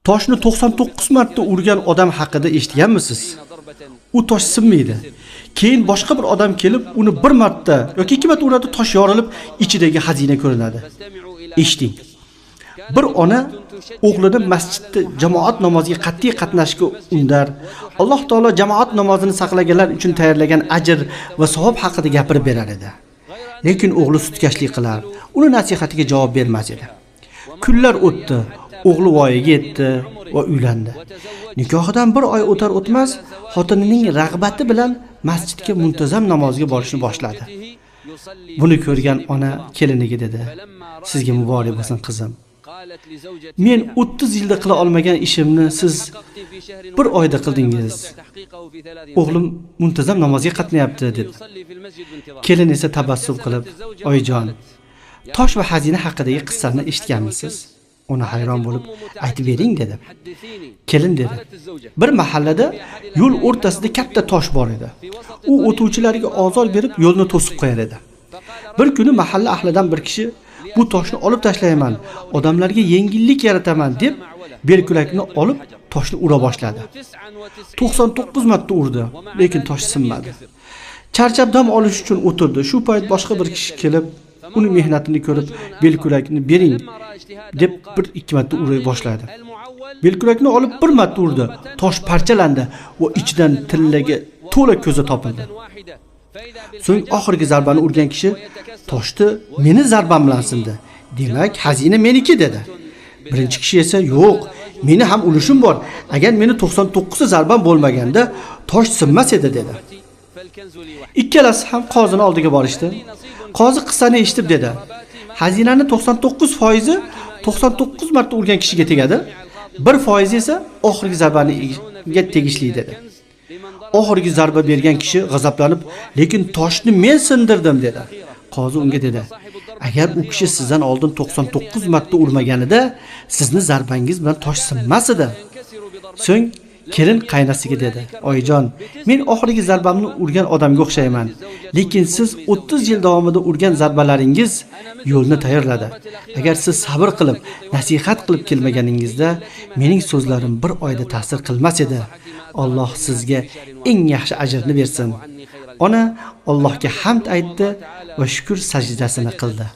Toshni 99 marta urgan odam haqida eshitganmisiz? U tosh sinmaydi. Keyin boshqa bir odam kelib, uni bir marta yoki 2 marta uradi, tosh yorilib, ichidagi xazina ko'rinadi. Eshiting. Bir ona o'g'lini masjidda jamoat namoziga qat'iy qatnashga undar. Alloh taolo jamoat namozini saqlaganlar uchun tayyorlagan ajr va savob haqida gapirib berar edi. Lekin o'g'li sutkashlik qilar, uni nasihatiga javob bermas edi. Kunlar o'tdi, o'g'li voyaga yetdi va uylandi. Nikohidan bir oy o'tar o'tmas, xotinining rag'bati bilan masjidga muntazam namozga borishni boshladi. Buni ko'rgan ona keliniga dedi: "Sizga muborak bo'lsin qizim. Men 30 yilda qila olmagan ishimni siz bir oyda qildingiz. O'g'lim muntazam namozga qatnayapti" dedi. Kelin esa tabassum qilib: "Oyijon, tosh va xazina haqidagi qissani eshitganmisiz?" Ona hayron bo'lib: "Aytib bering" dedi. Kelin dedi: "Bir mahallada yo'l o'rtasida katta tosh bor edi. U o'tuvchilarga ozor berib yo'lni to'sib qo'yar edi. Bir kuni mahalla ahlidan bir kishi bu toshni olib tashlayman, odamlarga yengillik yarataman deb belkurakni olib toshni ura boshladi. 99 marta urdi, lekin tosh sinmadi. Charchab dam olish uchun o'tirdi. Shu payt boshqa bir kishi kelib, uni mehnatini ko'rib, belkurakni bering deb 1-2 marta uray boshladi. Belkurakni olib 1 marta urdi, tosh parchalandi va ichidan tillaga to'la ko'za topildi. So'ng oxirgi zarbani urgan kishi toshni meni zarbam bilan sindi. Demak, xazina meniki dedi. Birinchi kishi esa yo'q, meni ham ulushim bor. Agar meni 99 zarbam bo'lmaganda tosh sinmas edi dedi. Ikkalasi ham qozining oldiga borishdi. Qozi qissani eshitib dedi: "Xazinani 99% 99 marta urgan kishiga tegadi, 1% esa oxirgi zarbaniga tegishli" dedi. Oxirgi zarba bergan kishi g'azablanib, "Lekin toshni men sindirdim" dedi. Qozi unga dedi: "Agar u kishi sizdan oldin 99 marta urmaganida, sizni zarbangiz bilan tosh sinmas edi." So'ng kelin qaynasiga dedi: "Oyijon, men oxirgi zarbamni urgan odamga o'xshayman, lekin siz 30 yil davomida urgan zarbalaringiz yo'lni tayyorladi. Agar siz sabr qilib, nasihat qilib kelmaganingizda, mening so'zlarim bir oyda ta'sir qilmas edi. Alloh sizga eng yaxshi ajrni bersin." Ona Allohga hamd aytdi va shukr sajdasini qildi.